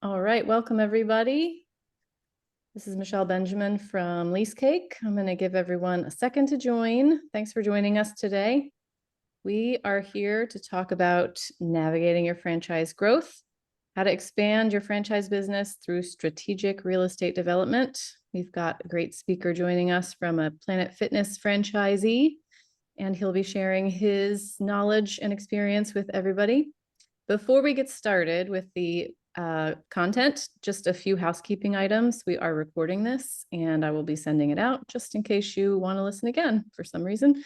All right, welcome everybody. This is Michelle Benjamin from Lease Cake. I'm going to give everyone a second to join. Thanks for joining us today. We are here to talk about navigating your franchise growth, how to expand your franchise business through strategic real estate development. We've got a great speaker joining us from a Planet Fitness franchisee, and he'll be sharing his knowledge and experience with everybody. Before we get started with the content, just a few housekeeping items. We are recording this and I will be sending it out just in case you want to listen again for some reason.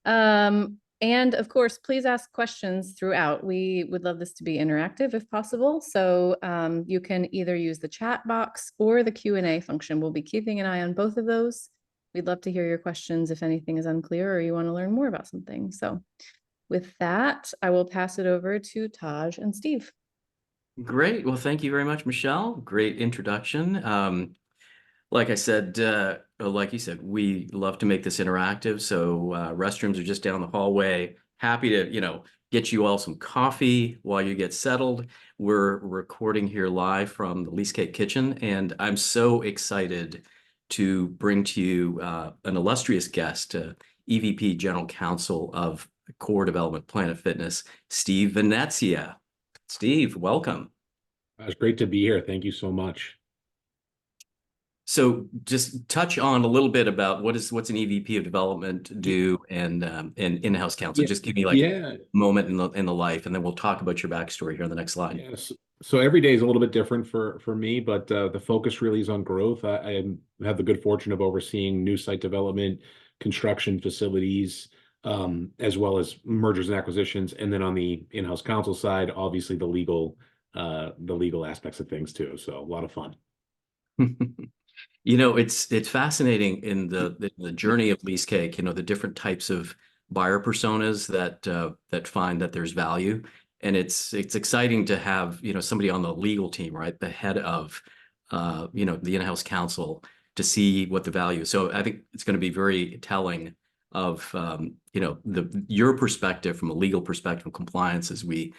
And of course, please ask questions throughout. We would love this to be interactive if possible. So you can either use the chat box or the Q&A function. We'll be keeping an eye on both of those. We'd love to hear your questions if anything is unclear or you want to learn more about something. So with that, I will pass it over to Taj and Steve. Great. Well, thank you very much, Michelle. Great introduction. Like I said, like you said, we love to make this interactive. So restrooms are just down the hallway. Happy to, get you all some coffee while you get settled. We're recording here live from the Lease Cake Kitchen, and I'm so excited to bring to you an illustrious guest, EVP General Counsel of Core Development Planet Fitness, Steve Venezia. Steve, welcome. It's great to be here. Thank you so much. So just touch on a little bit about what's an EVP of development do and in-house counsel. Yeah, Just give me like a moment in the life, and then we'll talk about your backstory here on the next slide. Yes. So every day is a little bit different for me, but the focus really is on growth. I have the good fortune of overseeing new site development, construction facilities, as well as mergers and acquisitions. And then on the in-house counsel side, obviously the legal aspects of things too. So a lot of fun. It's fascinating in the journey of Lease Cake, the different types of buyer personas that find that there's value. And it's exciting to have, somebody on the legal team, right? The head of, the in-house counsel to see what the value is. So I think it's going to be very telling of, your perspective from a legal perspective of compliance as we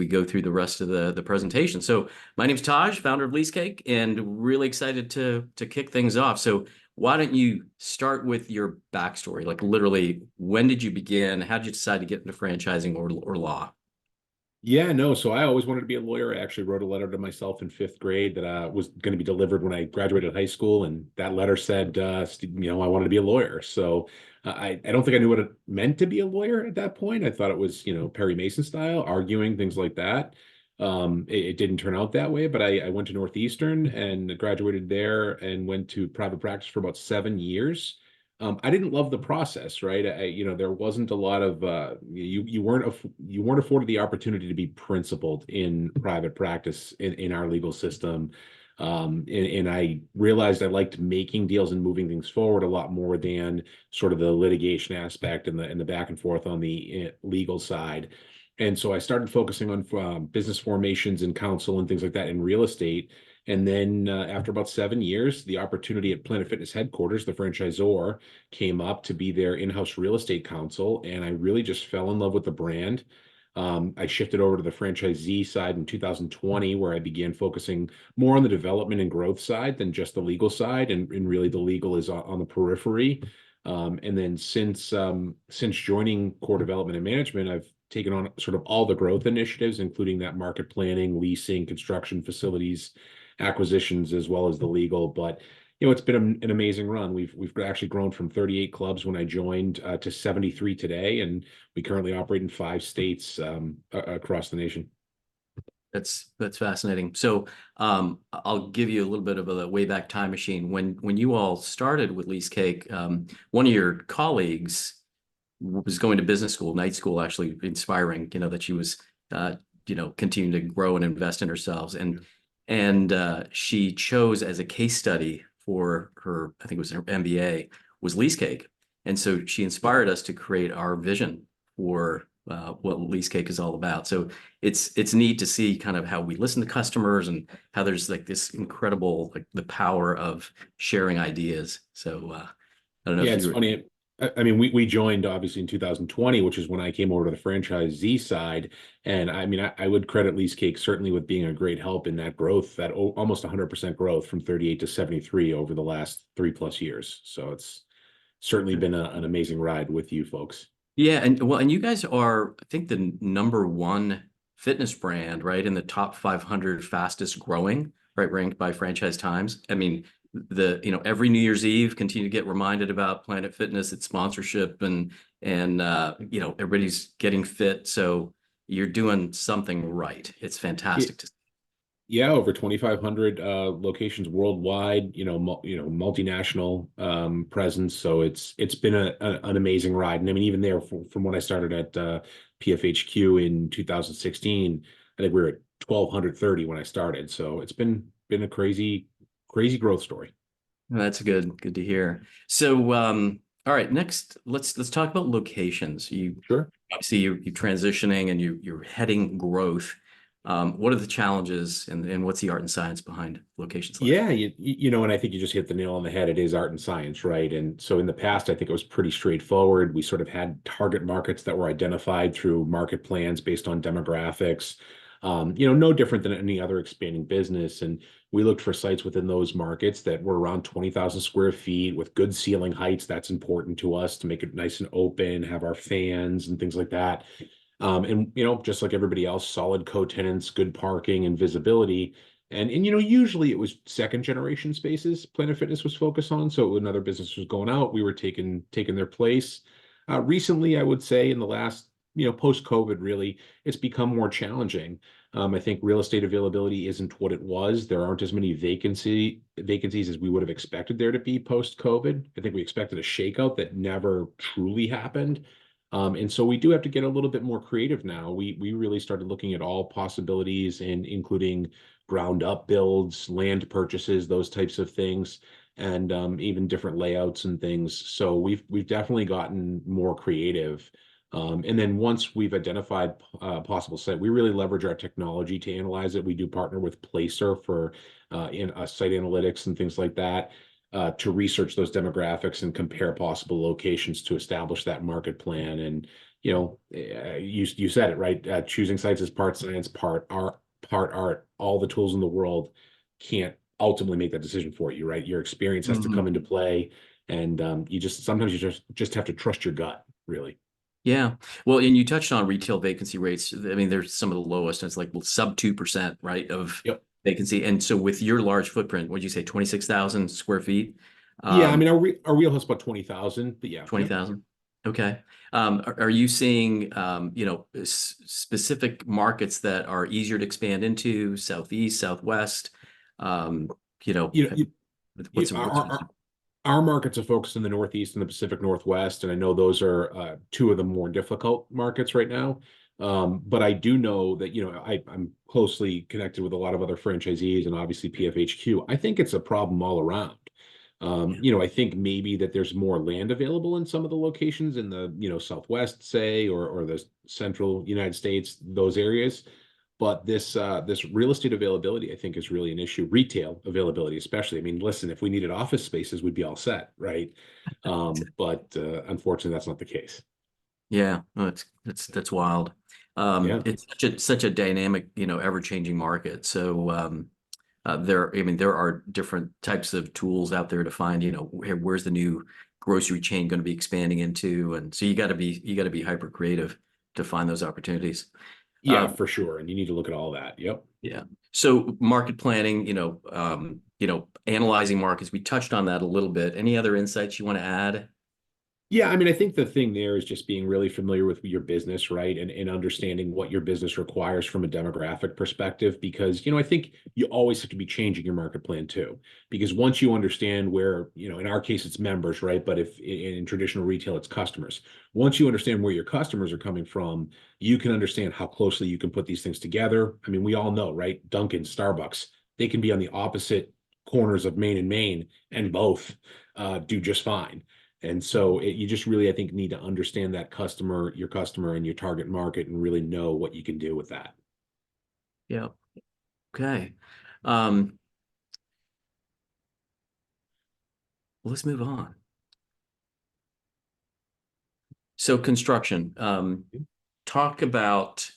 go through the rest of the presentation. So my name's Taj, founder of Lease Cake, and really excited to kick things off. So why don't you start with your backstory? Like literally, when did you begin? How did you decide to get into franchising or law? Yeah, no. So I always wanted to be a lawyer. I actually wrote a letter to myself in fifth grade that was going to be delivered when I graduated high school, and that letter said, I wanted to be a lawyer. So I don't think I knew what it meant to be a lawyer at that point. I thought it was, Perry Mason style, arguing, things like that. It didn't turn out that way, but I went to Northeastern and graduated there and went to private practice for about 7 years. I didn't love the process, right? There wasn't a lot of you weren't afforded the opportunity to be principled in private practice in our legal system, and I realized I liked making deals and moving things forward a lot more than sort of the litigation aspect and the back and forth on the legal side. And so I started focusing on business formations and counsel and things like that in real estate. And then after about 7 years, the opportunity at Planet Fitness headquarters, the franchisor, came up to be their in-house real estate counsel. And I really just fell in love with the brand. I shifted over to the franchisee side in 2020, where I began focusing more on the development and growth side than just the legal side. And really the legal is on the periphery. And then since joining Core Development and Management, I've taken on sort of all the growth initiatives, including that market planning, leasing, construction, facilities, acquisitions, as well as the legal. But it's been an amazing run. We've actually grown from 38 clubs when I joined to 73 today, and we currently operate in 5 states across the nation. That's fascinating. So I'll give you a little bit of a way back time machine. When you all started with Lease Cake, one of your colleagues was going to business school, night school, actually inspiring, that she was, continuing to grow and invest in herself. And she chose as a case study for her, I think it was her MBA, was Lease Cake. And so she inspired us to create our vision for what Lease Cake is all about. So it's neat to see kind of how we listen to customers and how there's like this incredible, like the power of sharing ideas. So I don't know. Yeah, it's funny. I mean, we joined obviously in 2020, which is when I came over to the franchisee side. And I mean, I would credit Lease Cake certainly with being a great help in that growth, that almost 100% growth from 38 to 73 over the last 3+ years. So it's certainly been an amazing ride with you folks. Yeah, and you guys are, I think, the number one fitness brand, right, in the top 500 fastest growing, right, ranked by Franchise Times. I mean, every New Year's Eve, continue to get reminded about Planet Fitness, its sponsorship, and everybody's getting fit. So you're doing something right. It's fantastic to see. Yeah, over 2,500 locations worldwide, multinational presence. So it's been an amazing ride. And I mean, even there from when I started at PFHQ in 2016, I think we were at 1,230 when I started. So it's been a crazy growth story. That's good to hear. So all right, next let's talk about locations. You Sure. obviously you're transitioning and you're heading growth. What are the challenges and what's the art and science behind locations like? Yeah, and I think you just hit the nail on the head. It is art and science, right? And so in the past, I think it was pretty straightforward. We sort of had target markets that were identified through market plans based on demographics. No different than any other expanding business. And we looked for sites within those markets that were around 20,000 square feet with good ceiling heights. That's important to us to make it nice and open, have our fans and things like that. And just like everybody else, solid co-tenants, good parking and visibility. And usually it was second generation spaces Planet Fitness was focused on. So when other business was going out, we were taking their place. Recently, I would say in the last, post-COVID, really, it's become more challenging. I think real estate availability isn't what it was. There aren't as many vacancies as we would have expected there to be post-COVID. I think we expected a shakeout that never truly happened. And so we do have to get a little bit more creative now. We really started looking at all possibilities and including ground up builds, land purchases, those types of things, and even different layouts and things. So we've definitely gotten more creative. And then once we've identified possible site, we really leverage our technology to analyze it. We do partner with Placer for in site analytics and things like that to research those demographics and compare possible locations to establish that market plan. And you said it right. Choosing sites is part science, part art. All the tools in the world can't ultimately make that decision for you, right? Your experience has to come into play, and sometimes you just have to trust your gut, really. Yeah. Well, and you touched on retail vacancy rates. I mean, they're some of the lowest. It's like sub 2%, right, of Yep. vacancy. And so with your large footprint, what'd you say, 26,000 square feet? Yeah, I mean, our wheelhouse about 20,000, but yeah. 20,000. Okay. Are you seeing, specific markets that are easier to expand into, Southeast, Southwest? You know, You know, you, what's you, our markets are focused in the Northeast and the Pacific Northwest, and I know those are two of the more difficult markets right now. But I do know that, I'm closely connected with a lot of other franchisees and obviously PFHQ. I think it's a problem all around. I think maybe that there's more land available in some of the locations in the, Southwest, say, or the central United States, those areas. But this real estate availability, I think, is really an issue. Retail availability, especially. I mean, listen, if we needed office spaces, we'd be all set, right? But unfortunately, that's not the case. Yeah, no, that's wild. Yeah. It's such a dynamic, ever-changing market. So there are different types of tools out there to find, where's the new grocery chain going to be expanding into, and so you got to be hyper creative to find those opportunities. Yeah, for sure. And you need to look at all that. Yep. Yeah. So market planning, analyzing markets. We touched on that a little bit. Any other insights you want to add? Yeah, I mean, I think the thing there is just being really familiar with your business, right? And understanding what your business requires from a demographic perspective, because, I think you always have to be changing your market plan too. Because once you understand where, in our case, it's members, right? But if in traditional retail, it's customers. Once you understand where your customers are coming from, you can understand how closely you can put these things together. I mean, we all know, right? Dunkin', Starbucks, they can be on the opposite corners of Main and Main, and both do just fine. And so you just really, I think, need to understand that your customer and your target market and really know what you can do with that. Yeah. Okay. Let's move on. So construction, talk about,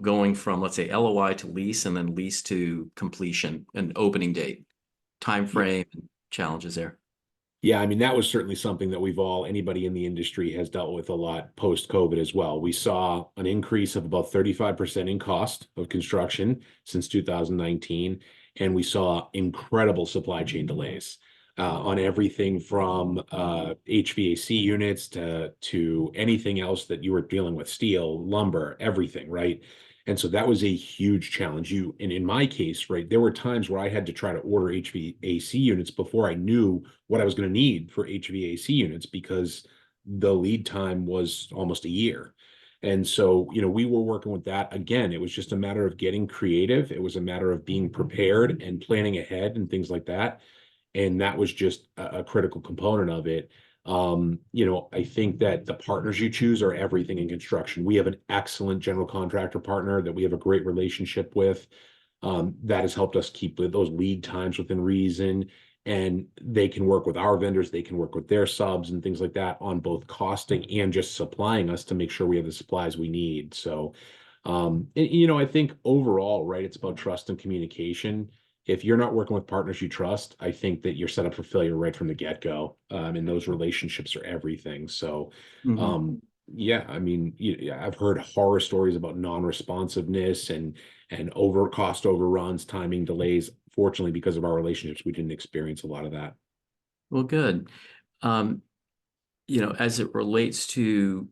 going from, let's say, LOI to lease and then lease to completion and opening date, time frame, and challenges there. Yeah, I mean, that was certainly something that anybody in the industry has dealt with a lot post-COVID as well. We saw an increase of about 35% in cost of construction since 2019, and we saw incredible supply chain delays on everything from HVAC units to anything else that you were dealing with, steel, lumber, everything, right? And so that was a huge challenge. And in my case, right, there were times where I had to try to order HVAC units before I knew what I was going to need for HVAC units because the lead time was almost a year. And so, we were working with that. Again, it was just a matter of getting creative. It was a matter of being prepared and planning ahead and things like that. And that was just a critical component of it. I think that the partners you choose are everything in construction. We have an excellent general contractor partner that we have a great relationship with. That has helped us keep those lead times within reason. And they can work with our vendors, they can work with their subs and things like that on both costing and just supplying us to make sure we have the supplies we need. So, I think overall, right, it's about trust and communication. If you're not working with partners you trust, I think that you're set up for failure right from the get-go. And those relationships are everything. So, yeah, I mean, I've heard horror stories about non-responsiveness and cost overruns, timing delays. Fortunately, because of our relationships, we didn't experience a lot of that. Well, good. As it relates to,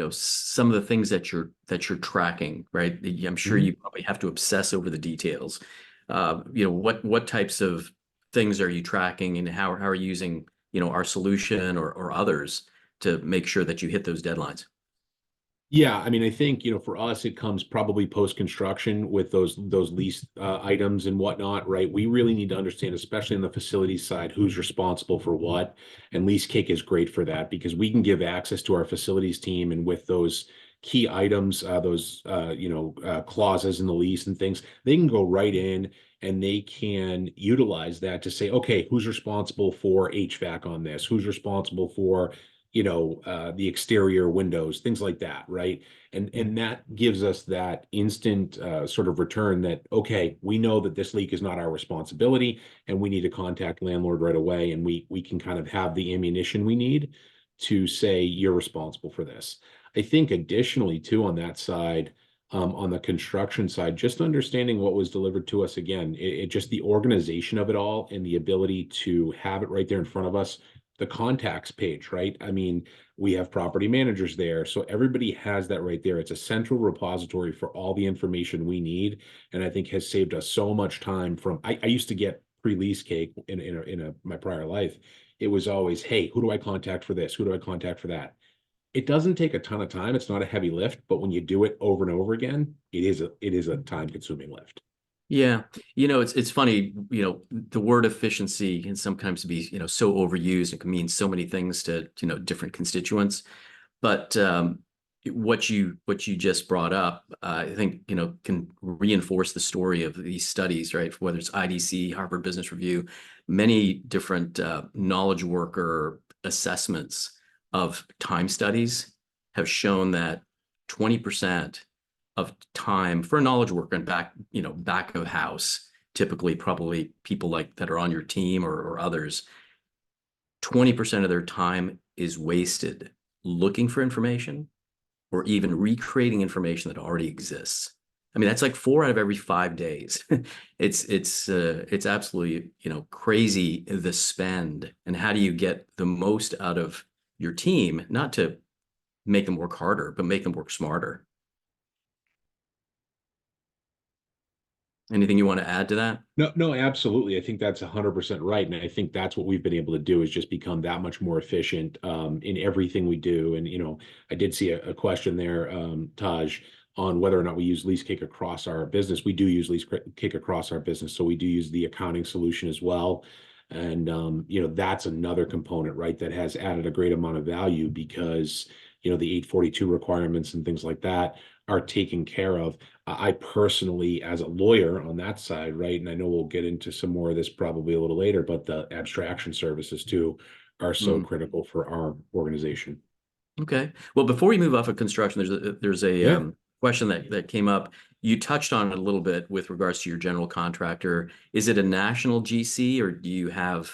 some of the things that you're tracking, right? I'm sure you probably have to obsess over the details. What types of things are you tracking, and how are you using, our solution or others to make sure that you hit those deadlines? Yeah, I mean, I think, for us, it comes probably post-construction with those lease items and whatnot, right? We really need to understand, especially on the facilities side, who's responsible for what. And Lease Cake is great for that because we can give access to our facilities team, and with those key items, those clauses in the lease and things, they can go right in and they can utilize that to say, okay, who's responsible for HVAC on this? Who's responsible for the exterior windows, things like that, right? And that gives us that instant sort of return that, okay, we know that this leak is not our responsibility and we need to contact landlord right away, and we can kind of have the ammunition we need to say you're responsible for this. I think additionally too on that side, on the construction side, just understanding what was delivered to us again, it just the organization of it all and the ability to have it right there in front of us, the contacts page, right? I mean, we have property managers there. So everybody has that right there. It's a central repository for all the information we need. And I think has saved us so much time from, I used to get pre-lease cake in my prior life. It was always, hey, who do I contact for this? Who do I contact for that? It doesn't take a ton of time. It's not a heavy lift, but when you do it over and over again, it is a time consuming lift. Yeah. It's funny, the word efficiency can sometimes be, so overused. It can mean so many things to, different constituents. But what you just brought up, I think, can reinforce the story of these studies, right? Whether it's IDC, Harvard Business Review, many different knowledge worker assessments of time studies have shown that 20% of time for a knowledge worker and back of house, typically probably people like that are on your team or others, 20% of their time is wasted looking for information or even recreating information that already exists. I mean, that's like 4 out of every 5 days. It's absolutely, crazy, the spend. And how do you get the most out of your team, not to make them work harder, but make them work smarter? Anything you want to add to that? No, absolutely. I think that's 100% right. And I think that's what we've been able to do is just become that much more efficient in everything we do. And, I did see a question there, Taj, on whether or not we use Lease Cake across our business. We do use Lease Cake across our business. So we do use the accounting solution as well. And, that's another component, right, that has added a great amount of value because, the 842 requirements and things like that are taken care of. I personally, as a lawyer on that side, right, and I know we'll get into some more of this probably a little later, but the abstraction services too are so critical for our organization. Okay. Well, before we move off of construction, there's a Yeah. question that came up. You touched on it a little bit with regards to your general contractor. Is it a national GC, or do you have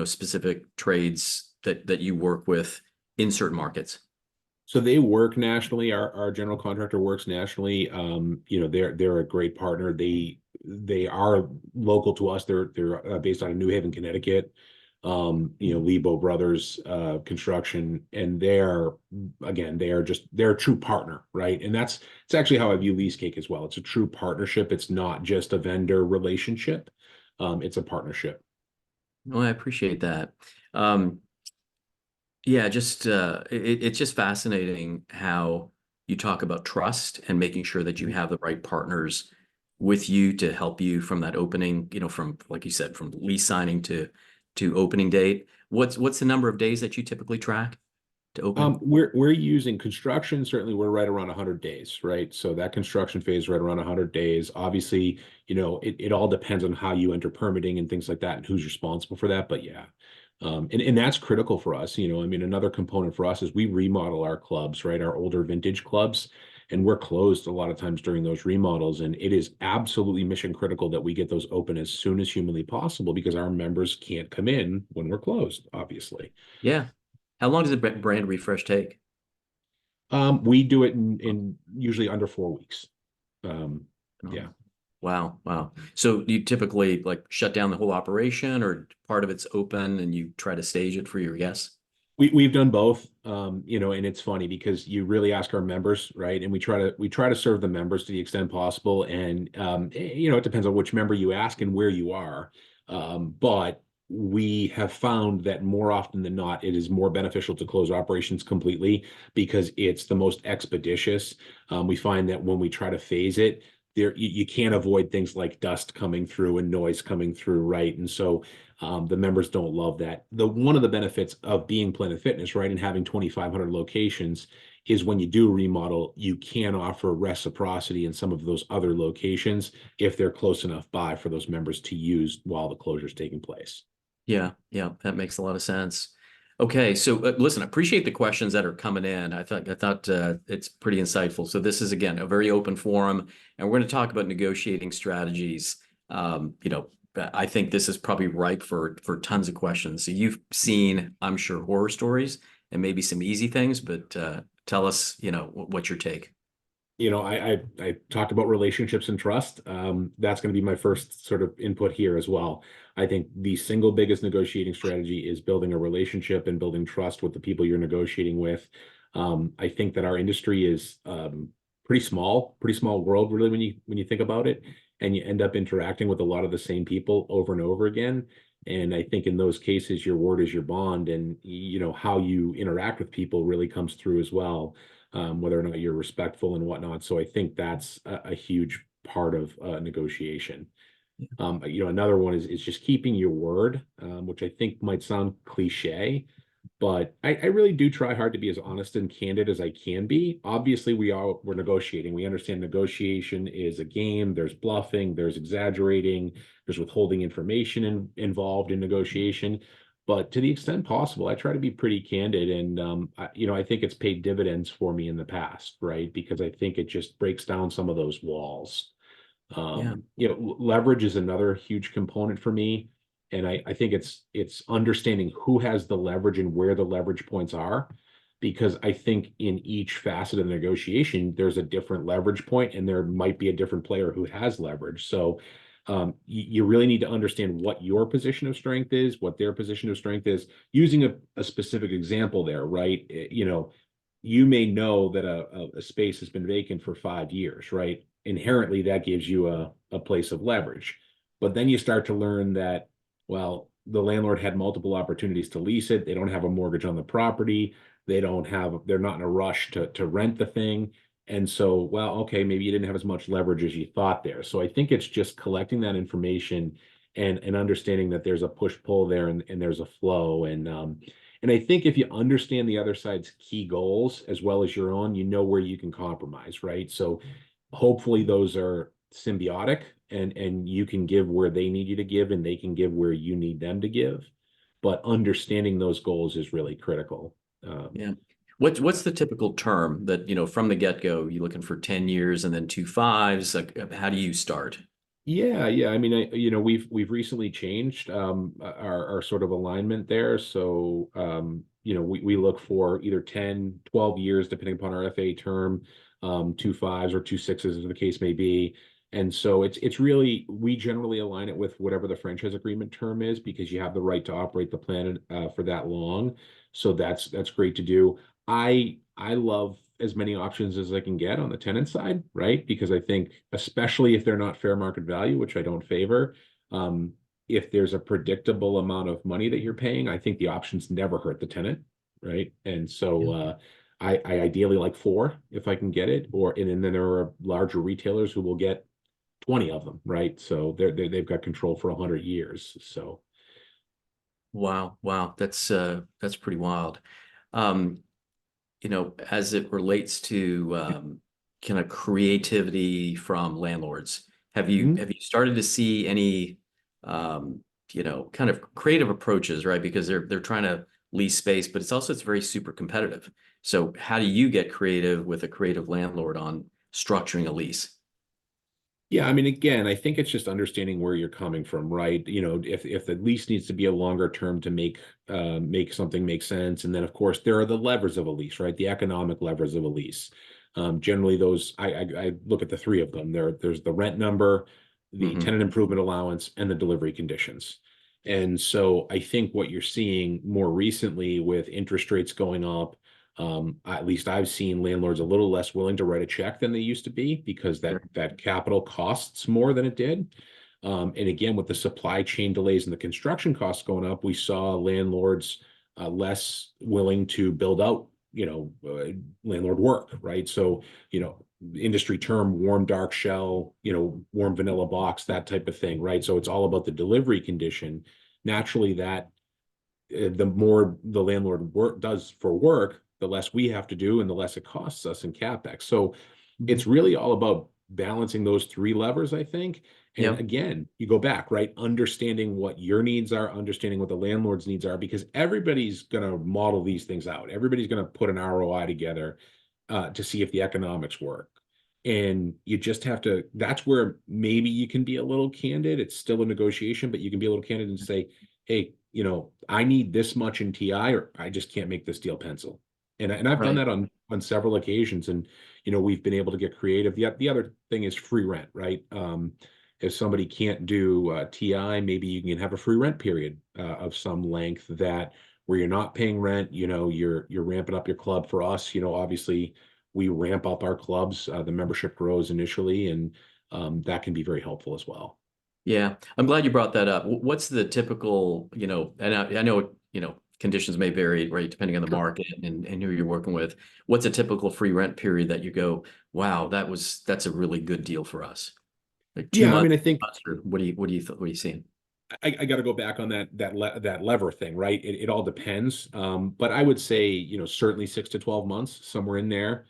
specific trades that you work with in certain markets? So they work nationally. Our general contractor works nationally. They're a great partner. They are local to us. They're based out of New Haven, Connecticut. Lebo Brothers Construction, and they're a true partner, right? And it's actually how I view Lease Cake as well. It's a true partnership. It's not just a vendor relationship. It's a partnership. No, I appreciate that. Um, Yeah, just it's just fascinating how you talk about trust and making sure that you have the right partners with you to help you from that opening, from, like you said, from lease signing to opening date. What's the number of days that you typically track to open? We're using construction. Certainly, we're right around 100 days, right? So that construction phase right around 100 days. Obviously, it all depends on how you enter permitting and things like that, and who's responsible for that. But yeah, and that's critical for us. I mean, another component for us is we remodel our clubs, right? Our older vintage clubs, and we're closed a lot of times during those remodels, and it is absolutely mission critical that we get those open as soon as humanly possible because our members can't come in when we're closed, obviously. Yeah. How long does a brand refresh take? We do it in usually under 4 weeks. Yeah. Wow, wow. So you typically like shut down the whole operation, or part of it's open and you try to stage it for your guests? We've done both. And it's funny because you really ask our members, right? And we try to serve the members to the extent possible. And it depends on which member you ask and where you are. But we have found that more often than not, it is more beneficial to close operations completely because it's the most expeditious. We find that when we try to phase it, you can't avoid things like dust coming through and noise coming through, right? And so the members don't love that. One of the benefits of being Planet Fitness, right, and having 2,500 locations is when you do remodel, you can offer reciprocity in some of those other locations if they're close enough by for those members to use while the closure is taking place. Yeah, yeah, that makes a lot of sense. Okay, so listen, I appreciate the questions that are coming in. I thought it's pretty insightful. So this is again a very open forum, and we're going to talk about negotiating strategies. I think this is probably ripe for tons of questions. So you've seen, I'm sure, horror stories and maybe some easy things, but tell us, what's your take? I talked about relationships and trust. That's going to be my first sort of input here as well. I think the single biggest negotiating strategy is building a relationship and building trust with the people you're negotiating with. I think that our industry is pretty small world, really, when you think about it, and you end up interacting with a lot of the same people over and over again. And I think in those cases, your word is your bond, and how you interact with people really comes through as well, whether or not you're respectful and whatnot. So I think that's a huge part of negotiation. Another one is just keeping your word, which I think might sound cliche, but I really do try hard to be as honest and candid as I can be. Obviously, we're negotiating. We understand negotiation is a game. There's bluffing, there's exaggerating, there's withholding information involved in negotiation. But to the extent possible, I try to be pretty candid, and I think it's paid dividends for me in the past, right? Because I think it just breaks down some of those walls. Yeah, Leverage is another huge component for me. And I think it's understanding who has the leverage and where the leverage points are. Because I think in each facet of the negotiation, there's a different leverage point, and there might be a different player who has leverage. So you really need to understand what your position of strength is, what their position of strength is. Using a specific example there, right? You may know that a space has been vacant for 5 years, right? Inherently, that gives you a place of leverage. But then you start to learn that, well, the landlord had multiple opportunities to lease it. They don't have a mortgage on the property. They're not in a rush to rent the thing. And so, well, okay, maybe you didn't have as much leverage as you thought there. So I think it's just collecting that information and understanding that there's a push-pull there and there's a flow. And I think if you understand the other side's key goals as well as your own, you know where you can compromise, right? So hopefully those are symbiotic, and you can give where they need you to give and they can give where you need them to give. But understanding those goals is really critical. yeah. What's the typical term that, from the get-go, you looking for 10 years and then 2 5s? Like, how do you start? Yeah. I mean, we've recently changed our sort of alignment there. So we look for either 10, 12 years, depending upon our FA term, 2 5s or 2 6s, as the case may be. And so it's really, we generally align it with whatever the franchise agreement term is, because you have the right to operate the plan for that long. So that's great to do. I love as many options as I can get on the tenant side, right? Because I think, especially if they're not fair market value, which I don't favor, if there's a predictable amount of money that you're paying, I think the options never hurt the tenant, right? And so I ideally like 4 if I can get it, and then there are larger retailers who will get 20 of them, right? So they've got control for 100 years. So Wow. That's pretty wild. Um, as it relates to kind of creativity from landlords, have you started to see any kind of creative approaches, right? Because they're trying to lease space, but it's very super competitive. So how do you get creative with a creative landlord on structuring a lease? Yeah, I mean, again, I think it's just understanding where you're coming from, right? If the lease needs to be a longer term to make something make sense, and then of course there are the levers of a lease, right? The economic levers of a lease. Generally, those I look at the 3 of them. There's the rent number, the tenant improvement allowance, and the delivery conditions. And so I think what you're seeing more recently with interest rates going up, at least I've seen landlords a little less willing to write a check than they used to be, because that capital costs more than it did. And again, with the supply chain delays and the construction costs going up, we saw landlords less willing to build out, landlord work, right? So, industry term, warm dark shell, warm vanilla box, that type of thing, right? So it's all about the delivery condition. Naturally, that the more the landlord does for work, the less we have to do and the less it costs us in CapEx. So it's really all about balancing those 3 levers, I think. And again, you go back, right? Understanding what your needs are, understanding what the landlord's needs are, because everybody's going to model these things out. Everybody's going to put an ROI together to see if the economics work. And you just have to, that's where maybe you can be a little candid. It's still a negotiation, but you can be a little candid and say, hey, I need this much in TI, or I just can't make this deal pencil. And I've done that on several occasions, and we've been able to get creative. The other thing is free rent, right? If somebody can't do TI, maybe you can have a free rent period of some length where you're not paying rent. You're ramping up your club. For us, obviously we ramp up our clubs. The membership grows initially, and that can be very helpful as well. Yeah, I'm glad you brought that up. What's the typical, and I know, conditions may vary, right, depending on the market and who you're working with. What's a typical free rent period that you go, wow, that's a really good deal for us? Like 2 months? I mean, I think or what are you seeing? I got to go back on that lever thing, right? It all depends. But I would say, certainly 6 to 12 months, somewhere in there,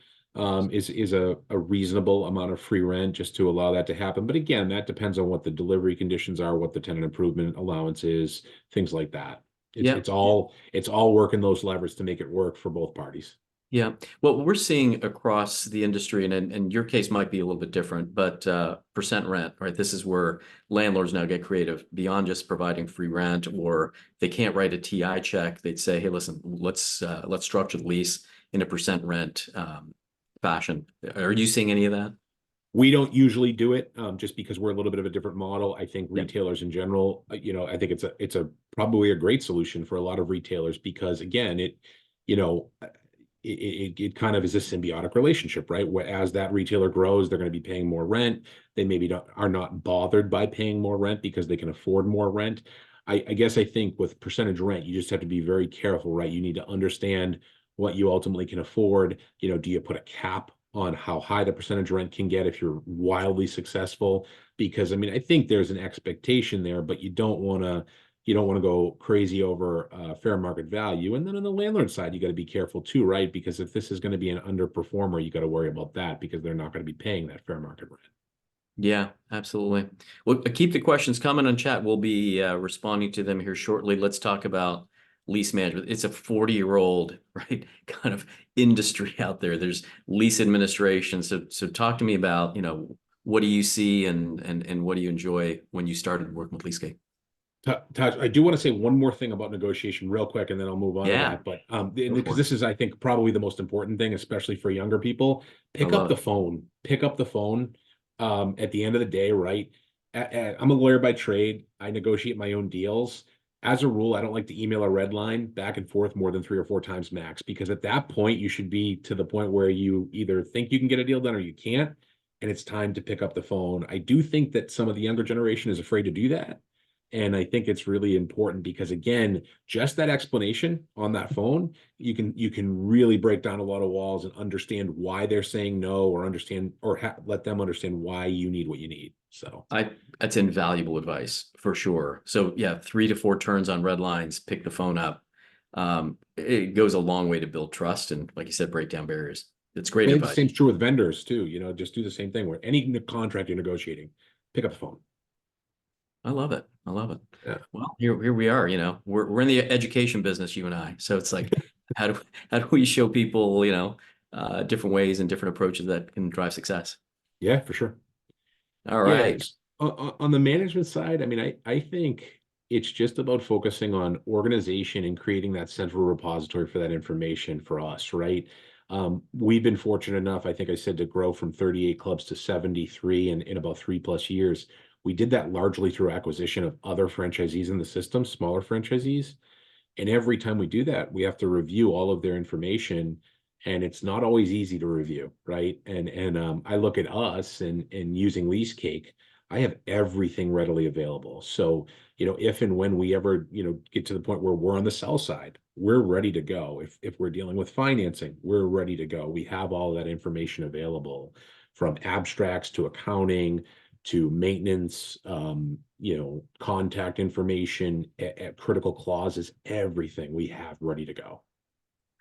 is a reasonable amount of free rent, just to allow that to happen. But again, that depends on what the delivery conditions are, what the tenant improvement allowance is, things like that. It's all working those levers to make it work for both parties. Yeah. Well, we're seeing across the industry, and your case might be a little bit different, but percent rent, right? This is where landlords now get creative beyond just providing free rent, or they can't write a TI check. They'd say, hey, listen, let's structure the lease in a percent rent fashion. Are you seeing any of that? We don't usually do it, just because we're a little bit of a different model. I think retailers in general, I think it's probably a great solution for a lot of retailers, because again, it kind of is a symbiotic relationship, right? Where as that retailer grows, they're going to be paying more rent. They maybe are not bothered by paying more rent because they can afford more rent. I guess I think with percentage rent, you just have to be very careful, right? You need to understand what you ultimately can afford. Do you put a cap on how high the percentage rent can get if you're wildly successful? Because I mean, I think there's an expectation there, but you don't want to go crazy over fair market value. And then on the landlord side, you got to be careful too, right? Because if this is going to be an underperformer, you got to worry about that, because they're not going to be paying that fair market rent. Yeah, absolutely. Well, keep the questions coming on chat. We'll be responding to them here shortly. Let's talk about lease management. It's a 40-year-old, right, kind of industry out there. There's lease administration. So talk to me about, what do you see and what do you enjoy when you started working with LeaseCake? Taj, I do want to say one more thing about negotiation real quick, and then I'll move on to Yeah, that. But go because for it. this is, I think, probably the most important thing, especially for younger people, I pick up love the it. phone. Pick up the phone. At the end of the day, right? I'm a lawyer by trade. I negotiate my own deals. As a rule, I don't like to email a red line back and forth more than 3 or 4 times max, because at that point, you should be to the point where you either think you can get a deal done or you can't, and it's time to pick up the phone. I do think that some of the younger generation is afraid to do that. And I think it's really important because, again, just that explanation on that phone, you can really break down a lot of walls and understand why they're saying no, or understand, or let them understand why you need what you need. So That's invaluable advice for sure. So yeah, 3 to 4 turns on red lines, pick the phone up. It goes a long way to build trust and, like you said, break down barriers. It's great I think the advice. same is true with vendors too. Just do the same thing where any contract you're negotiating, pick up the phone. I love it. I love it. Yeah. Well, here we are, we're in the education business, you and I. So it's like, how do we show people, different ways and different approaches that can drive success? Yeah, for sure. All Yeah. right. On the management side, I mean, I think it's just about focusing on organization and creating that central repository for that information for us, right? We've been fortunate enough, I think I said, to grow from 38 clubs to 73 in about 3+ years. We did that largely through acquisition of other franchisees in the system, smaller franchisees. And every time we do that, we have to review all of their information, and it's not always easy to review, right? And I look at us and using LeaseCake, I have everything readily available. So, if and when we ever, get to the point where we're on the sell side, we're ready to go. If we're dealing with financing, we're ready to go. We have all that information available, from abstracts to accounting to maintenance, contact information, at critical clauses, everything we have ready to go.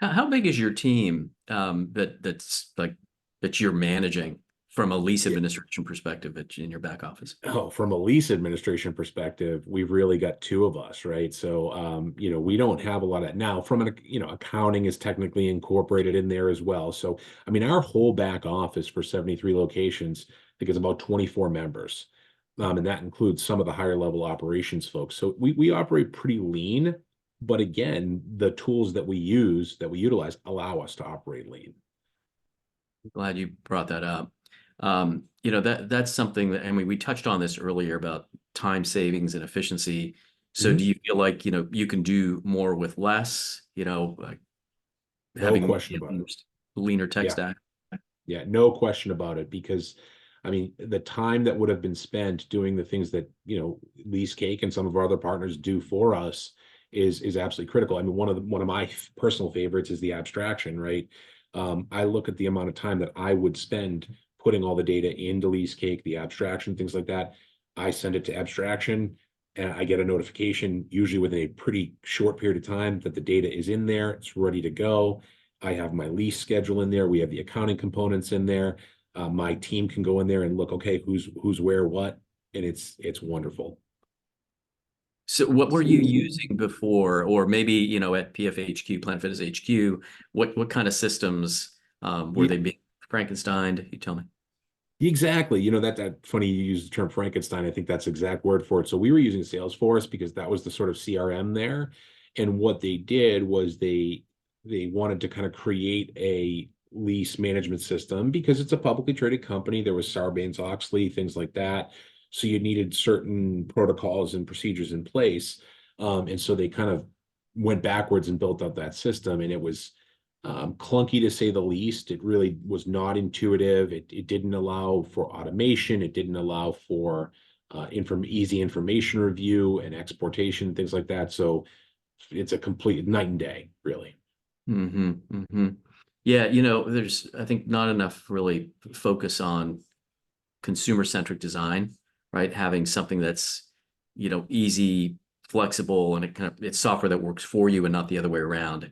How big is your team that you're managing from a lease Yeah. administration perspective in your back office? Oh, from a lease administration perspective, we've really got two of us, right? So, we don't have a lot of now from accounting is technically incorporated in there as well. So, I mean, our whole back office for 73 locations, I think, is about 24 members. And that includes some of the higher level operations folks. So we operate pretty lean, but again, the tools that we utilize allow us to operate lean. Glad you brought that up. That's something that, I mean, we touched on this earlier about time savings and efficiency. So do you feel like, you can do more with less, like No having question about it. leaner tech Yeah. stack? Yeah, no question about it. Because, I mean, the time that would have been spent doing the things that, LeaseCake and some of our other partners do for us is absolutely critical. I mean, one of my personal favorites is the abstraction, right? I look at the amount of time that I would spend putting all the data into LeaseCake, the abstraction, things like that. I send it to abstraction, and I get a notification, usually within a pretty short period of time, that the data is in there, it's ready to go. I have my lease schedule in there. We have the accounting components in there. My team can go in there and look, okay, who's where, what, and it's wonderful. So what were you using before, or maybe, at PFHQ, Planet Fitness HQ, what kind of systems were they being Frankenstein? You tell me. Exactly. That funny you use the term Frankenstein. I think that's the exact word for it. So we were using Salesforce because that was the sort of CRM there. And what they did was they wanted to kind of create a lease management system because it's a publicly traded company. There was Sarbanes-Oxley, things like that. So you needed certain protocols and procedures in place. And so they kind of went backwards and built up that system. And it was clunky, to say the least. It really was not intuitive. It didn't allow for automation. It didn't allow for easy information review and exportation, things like that. So it's a complete night and day, really. Yeah, there's, I think, not enough really focus on consumer-centric design, right? Having something that's, easy, flexible, and it's software that works for you and not the other way around.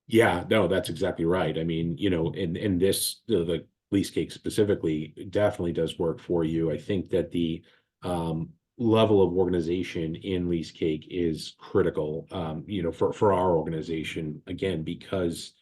Yeah, no, that's exactly right. I mean, in this, the LeaseCake specifically definitely does work for you. I think that the level of organization in Lease Cake is critical, for our organization, again, because,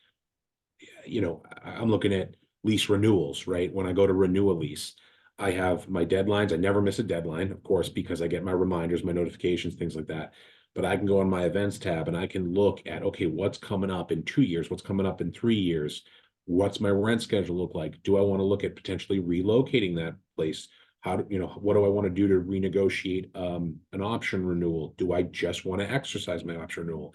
I'm looking at lease renewals, right? When I go to renew a lease, I have my deadlines. I never miss a deadline, of course, because I get my reminders, my notifications, things like that. But I can go on my events tab and I can look at, okay, what's coming up in 2 years? What's coming up in 3 years? What's my rent schedule look like? Do I want to look at potentially relocating that place? What do I want to do to renegotiate an option renewal? Do I just want to exercise my option renewal?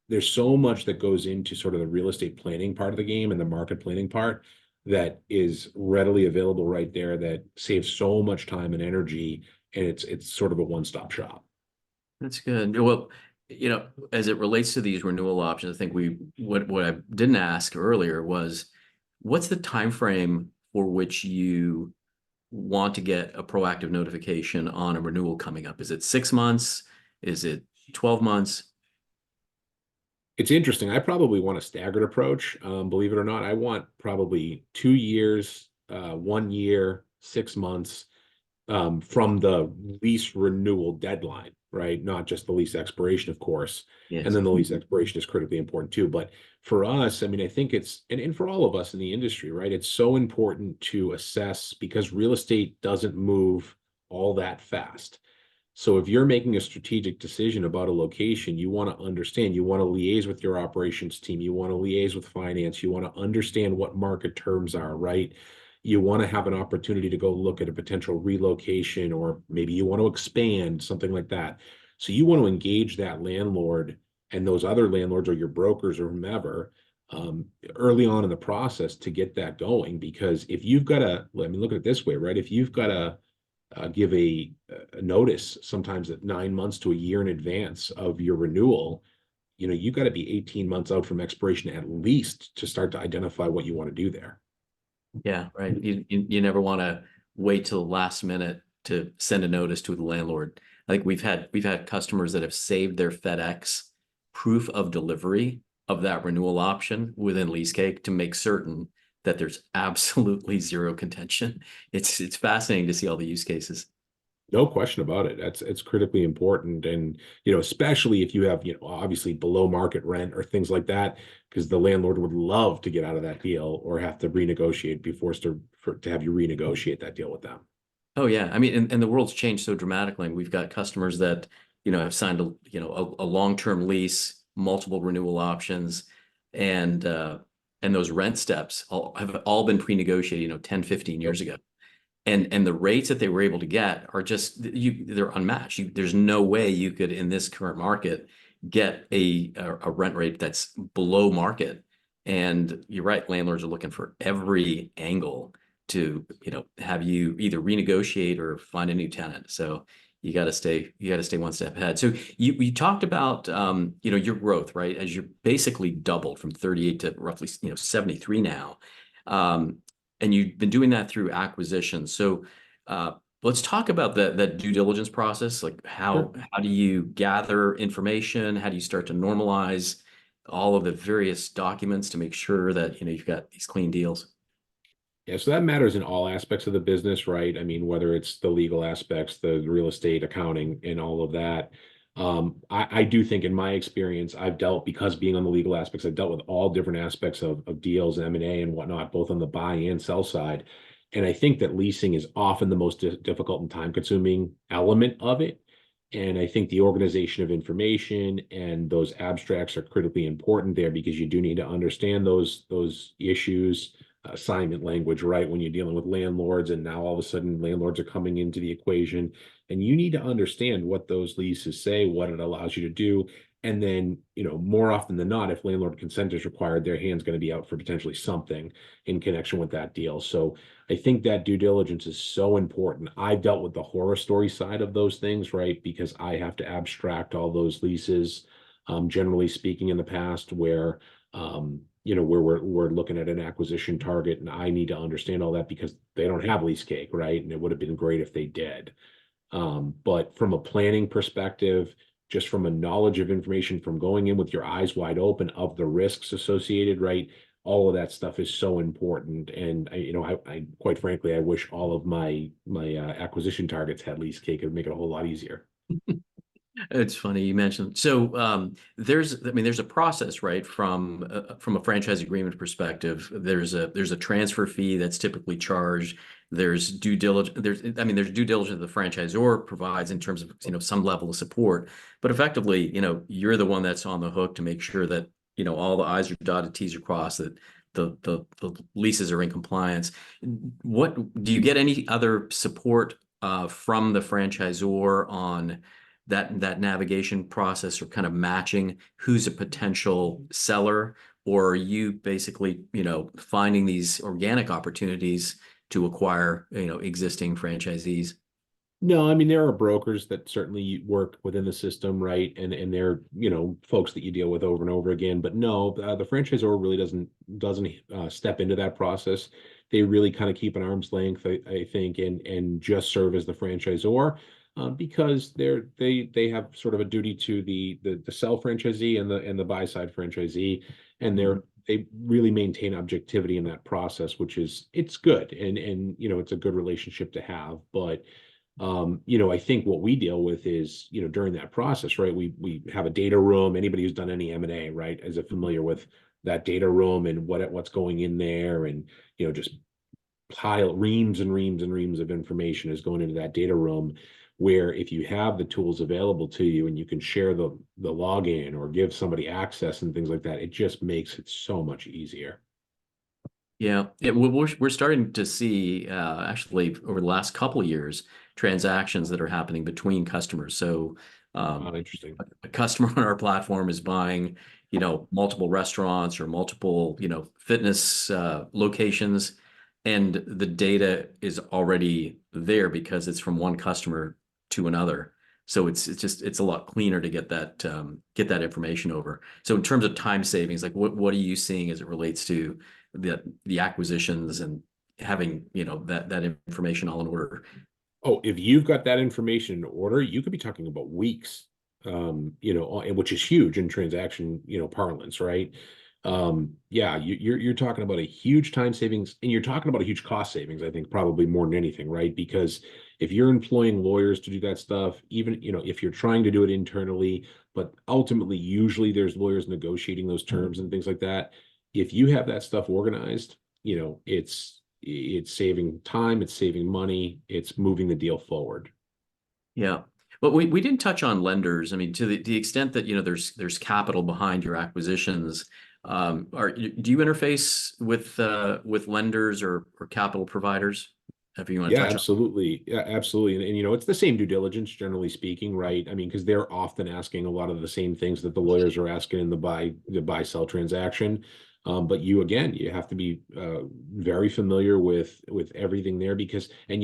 There's so much that goes into sort of the real estate planning part of the game and the market planning part that is readily available right there that saves so much time and energy. And it's sort of a one-stop shop. That's good. Well, as it relates to these renewal options, I think what I didn't ask earlier was, what's the time frame for which you want to get a proactive notification on a renewal coming up? Is it 6 months? Is it 12 months? It's interesting. I probably want a staggered approach. Believe it or not, I want probably 2 years, 1 year, 6 months, from the lease renewal deadline, right? Not just the lease expiration, of course. Yes. And then the lease expiration is critically important too. But for us, I mean, I think and for all of us in the industry, right? It's so important to assess, because real estate doesn't move all that fast. So if you're making a strategic decision about a location, you want to understand, you want to liaise with your operations team, you want to liaise with finance, you want to understand what market terms are, right? You want to have an opportunity to go look at a potential relocation, or maybe you want to expand, something like that. So you want to engage that landlord and those other landlords or your brokers or whomever early on in the process to get that going. Because if you've got look at it this way, right? If you've got to give a notice sometimes at 9 months to a year in advance of your renewal, you got to be 18 months out from expiration at least to start to identify what you want to do there. Yeah, right. You never want to wait till the last minute to send a notice to the landlord. Like we've had customers that have saved their FedEx proof of delivery of that renewal option within LeaseCake to make certain that there's absolutely zero contention. It's fascinating to see all the use cases. No question about it. It's critically important. And, especially if you have, obviously below market rent or things like that, because the landlord would love to get out of that deal or have to renegotiate, be forced to have you renegotiate that deal with them. Oh yeah. I mean, and the world's changed so dramatically. We've got customers that, have signed a long-term lease, multiple renewal options, and those rent steps have all been pre-negotiated, 10, 15 years ago. And the rates that they were able to get are just, they're unmatched. There's no way you could, in this current market, get a rent rate that's below market. And you're right, landlords are looking for every angle to, have you either renegotiate or find a new tenant. So you got to stay one step ahead. So you talked about, your growth, right? As you're basically doubled from 38 to roughly, 73 now. And you've been doing that through acquisitions. So let's talk about that due diligence process. Like how do you gather information? How do you start to normalize all of the various documents to make sure that you've got these clean deals? Yeah, so that matters in all aspects of the business, right? I mean, whether it's the legal aspects, the real estate, accounting, and all of that. I do think in my experience, because being on the legal aspects, I've dealt with all different aspects of deals, M&A and whatnot, both on the buy and sell side. And I think that leasing is often the most difficult and time-consuming element of it. And I think the organization of information and those abstracts are critically important there, because you do need to understand those issues, assignment language, right? When you're dealing with landlords, and now all of a sudden landlords are coming into the equation, and you need to understand what those leases say, what it allows you to do. And then, more often than not, if landlord consent is required, their hand's going to be out for potentially something in connection with that deal. So I think that due diligence is so important. I've dealt with the horror story side of those things, right? Because I have to abstract all those leases, generally speaking, in the past, where where we're looking at an acquisition target, and I need to understand all that because they don't have LeaseCake, right? And it would have been great if they did. But from a planning perspective, just from a knowledge of information, from going in with your eyes wide open of the risks associated, right? all of that stuff is so important. And I quite frankly, I wish all of my acquisition targets had lease cake. It would make it a whole lot easier. It's funny you mentioned. So there's a process, right? From a franchise agreement perspective, there's a transfer fee that's typically charged. There's due diligence. There's due diligence the franchisor provides in terms of, some level of support. But effectively, you're the one that's on the hook to make sure that, all the I's are dotted, T's are crossed, that the leases are in compliance. What do you get any other support from the franchisor on that navigation process, or kind of matching who's a potential seller? Or are you basically, finding these organic opportunities to acquire, existing franchisees? No, I mean, there are brokers that certainly work within the system, right? And they're, folks that you deal with over and over again. But no, the franchisor really doesn't step into that process. They really kind of keep an arm's length, I think, and just serve as the franchisor, because they have sort of a duty to the sell franchisee and the buy side franchisee, and they really maintain objectivity in that process, which it's good, and it's a good relationship to have. But I think what we deal with is, during that process, right? We have a data room. Anybody who's done any M&A, right, is familiar with that data room and what's going in there, and just reams and reams and reams of information is going into that data room. Where if you have the tools available to you and you can share the login or give somebody access and things like that, it just makes it so much easier. Yeah, we're starting to see, actually, over the last couple of years, transactions that are happening between customers. So Interesting. a customer on our platform is buying, multiple restaurants or multiple, fitness locations, and the data is already there because it's from one customer to another. So it's a lot cleaner to get that information over. So in terms of time savings, like what are you seeing as it relates to the acquisitions and having, that information all in order? Oh, if you've got that information in order, you could be talking about weeks, which is huge in transaction, parlance, right? Yeah, you're talking about a huge time savings, and you're talking about a huge cost savings, I think, probably more than anything, right? Because if you're employing lawyers to do that stuff, even, if you're trying to do it internally, but ultimately, usually there's lawyers negotiating those terms and things like that. If you have that stuff organized, it's saving time, it's saving money, it's moving the deal forward. Yeah. But we didn't touch on lenders. I mean, to the extent that, there's capital behind your acquisitions, do you interface with lenders or capital providers? If you want to Yeah, touch on. absolutely. Yeah, absolutely. And it's the same due diligence, generally speaking, right? I mean, because they're often asking a lot of the same things that the lawyers are asking in the buy sell transaction. But you have to be very familiar with everything there, because, and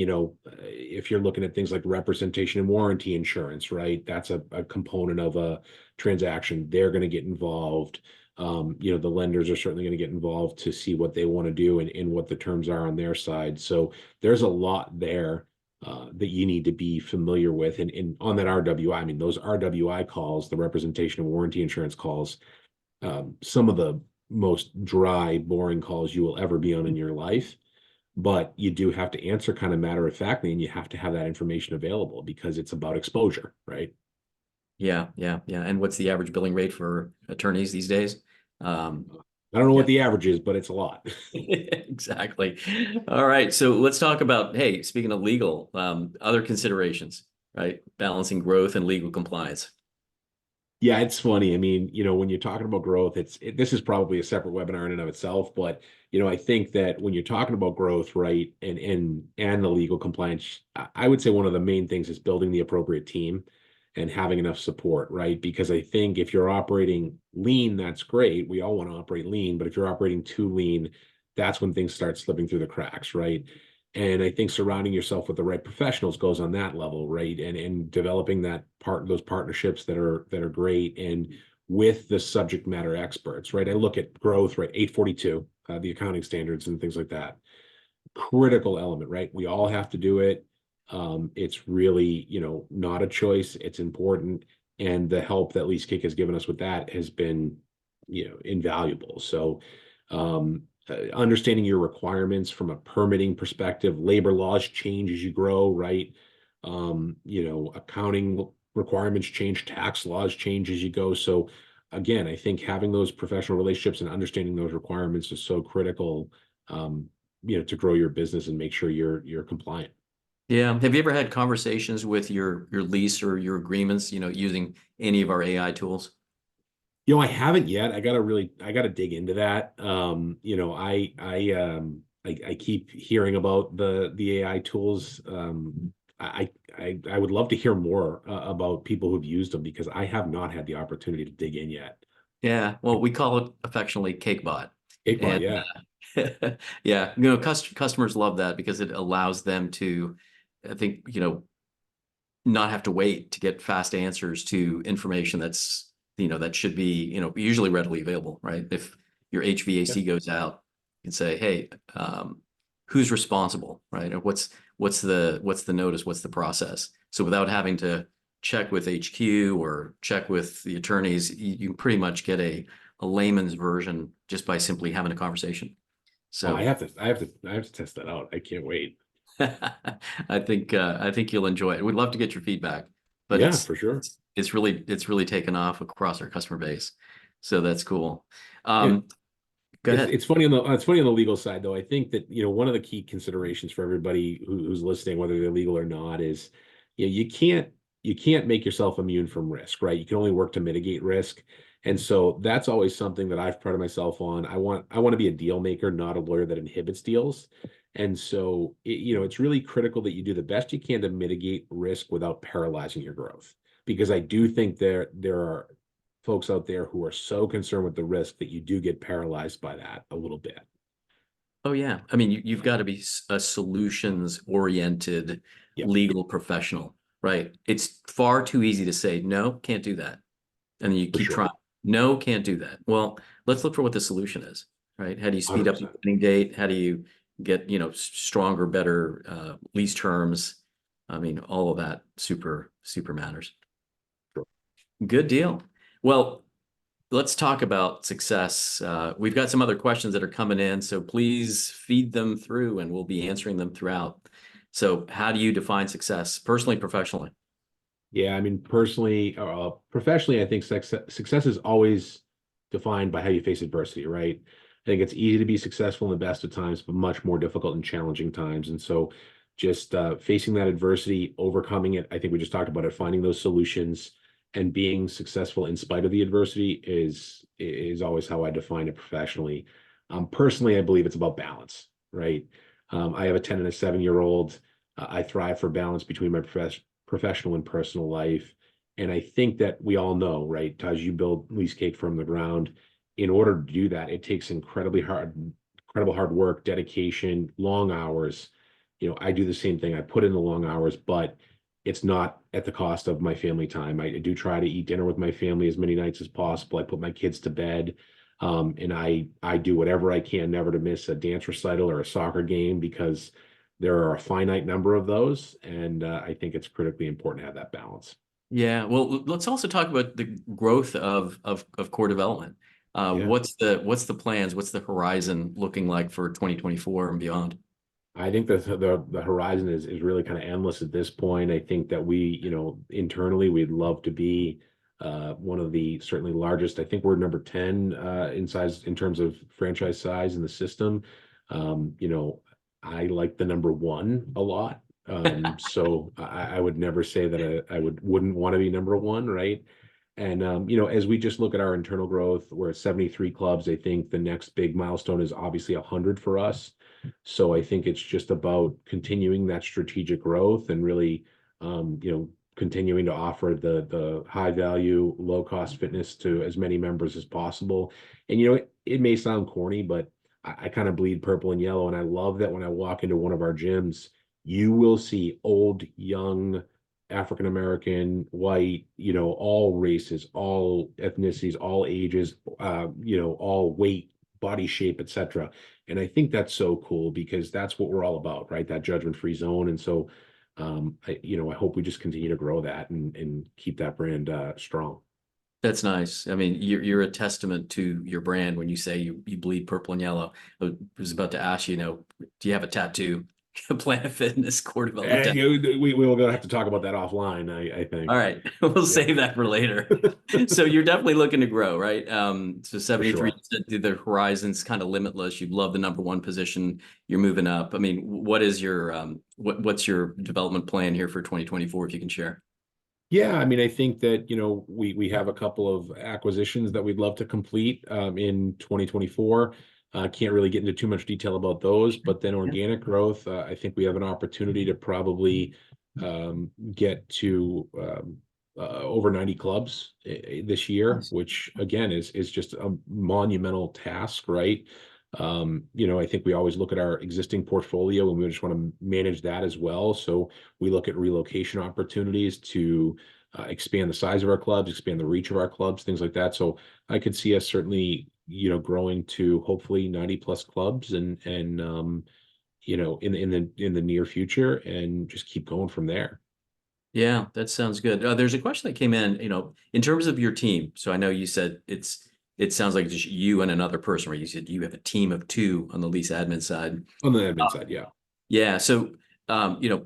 if you're looking at things like representation and warranty insurance, right? That's a component of a transaction. They're going to get involved. The lenders are certainly going to get involved to see what they want to do and what the terms are on their side. So there's a lot there that you need to be familiar with. And on that RWI, I mean, those RWI calls, the representation and warranty insurance calls, some of the most dry, boring calls you will ever be on in your life. But you do have to answer kind of matter of factly, and you have to have that information available because it's about exposure, right? Yeah. And what's the average billing rate for attorneys these days? I don't know what the average is, but it's a lot. Exactly. All right. So let's talk about, hey, speaking of legal, other considerations, right? Balancing growth and legal compliance. Yeah, it's funny. I mean, when you're talking about growth, this is probably a separate webinar in and of itself, but I think that when you're talking about growth, right, and the legal compliance, I would say one of the main things is building the appropriate team and having enough support, right? Because I think if you're operating lean, that's great. We all want to operate lean, but if you're operating too lean, that's when things start slipping through the cracks, right? And I think surrounding yourself with the right professionals goes on that level, right? And developing those partnerships that are great, and with the subject matter experts, right? I look at growth, right? 842, the accounting standards and things like that. Critical element, right? We all have to do it. It's really, not a choice. It's important. And the help that LeaseKick has given us with that has been, invaluable. So Understanding your requirements from a permitting perspective. Labor laws change as you grow, right? Accounting requirements change, tax laws change as you go. So again, I think having those professional relationships and understanding those requirements is so critical, to grow your business and make sure you're compliant. Yeah. Have you ever had conversations with your lease or your agreements, using any of our AI tools? I haven't yet. I gotta dig into that. I keep hearing about the AI tools. I would love to hear more about people who've used them because I have not had the opportunity to dig in yet. Yeah. Well, we call it affectionately CakeBot. Cakebot, And yeah, yeah, customers love that because it allows them to, I think, not have to wait to get fast answers to information that's, that should be, usually readily available, right? If your yeah. HVAC goes out, you can say, hey, who's responsible, right? Or what's the notice? What's the process? So without having to check with HQ or check with the attorneys, you can pretty much get a layman's version just by simply having a conversation. Oh, I So have to test that out. I can't wait. I think you'll enjoy it. We'd love to get your feedback, but Yeah, for sure. it's really taken off across our customer base. So that's cool. Yeah, Go ahead. it's funny on the legal side though. I think that one of the key considerations for everybody who's listening, whether they're legal or not, is you can't make yourself immune from risk, right? You can only work to mitigate risk. And so that's always something that I've prided myself on. I want to be a deal maker, not a lawyer that inhibits deals. And so it's really critical that you do the best you can to mitigate risk without paralyzing your growth. Because I do think there are folks out there who are so concerned with the risk that you do get paralyzed by that a little bit. Oh yeah. I mean, you've got to be a solutions oriented Yep, legal professional, right? It's far too easy to say, no, can't do that. And then you for keep sure. trying. No, can't do that. Well, let's look for what the solution is, right? How do you speed up the 100%. opening date? How do you get, stronger, better lease terms? I mean, all of that super, super matters. Sure. Good deal. Well, let's talk about success. We've got some other questions that are coming in, so please feed them through and we'll be answering them throughout. So how do you define success personally, professionally? Yeah, I mean, personally, professionally, I think success is always defined by how you face adversity, right? I think it's easy to be successful in the best of times, but much more difficult in challenging times. And so just facing that adversity, overcoming it, I think we just talked about it, finding those solutions and being successful in spite of the adversity is always how I define it professionally. Personally, I believe it's about balance, right? I have a 10 and a 7-year-old. I thrive for balance between my professional and personal life. And I think that we all know, right, as you build Lease Cake from the ground, in order to do that, it takes incredibly hard work, dedication, long hours. I do the same thing. I put in the long hours, but it's not at the cost of my family time. I do try to eat dinner with my family as many nights as possible. I put my kids to bed. And I do whatever I can never to miss a dance recital or a soccer game because there are a finite number of those, and I think it's critically important to have that balance. Yeah, well, let's also talk about the growth of core development. Yeah, What's the plans? What's the horizon looking like for 2024 and beyond? I think that the horizon is really kind of endless at this point. I think that we, internally, we'd love to be one of the certainly largest. I think we're number 10 in size in terms of franchise size in the system. I like the number one a lot. So I would never say that I wouldn't want to be number one, right? And as we just look at our internal growth, we're at 73 clubs. I think the next big milestone is obviously 100 for us. So I think it's just about continuing that strategic growth and really, continuing to offer the high value, low cost fitness to as many members as possible. And it may sound corny, but I kind of bleed purple and yellow, and I love that when I walk into one of our gyms, you will see old, young, African American, white, all races, all ethnicities, all ages, all weight, body shape, etc. And I think that's so cool because that's what we're all about, right? That judgment-free zone. And so, I hope we just continue to grow that and keep that brand strong. That's nice. I mean, you're a testament to your brand when you say you bleed purple and yellow. I was about to ask you, do you have a tattoo? Planet Fitness core development tattoo. We will have to talk about that offline, I All think. right, we'll save that for later. So you're definitely looking to grow, right? So For 73, sure. the horizon's kind of limitless. You'd love the number one position. You're moving up. I mean, what is your what's your development plan here for 2024, if you can share? Yeah, I mean, I think that, we have a couple of acquisitions that we'd love to complete in 2024. Can't really get into too much detail about those, but then Yeah. organic growth, I think we have an opportunity to probably get to over 90 clubs this year, Nice. which again is just a monumental task, right? I think we always look at our existing portfolio and we just want to manage that as well. So we look at relocation opportunities to expand the size of our clubs, expand the reach of our clubs, things like that. So I could see us certainly, growing to hopefully 90 plus clubs in the near future and just keep going from there. Yeah, that sounds good. There's a question that came in, in terms of your team. So I know you said it sounds like just you and another person, right? You said you have a team of two on the lease admin side. On the admin side, yeah. Yeah. So,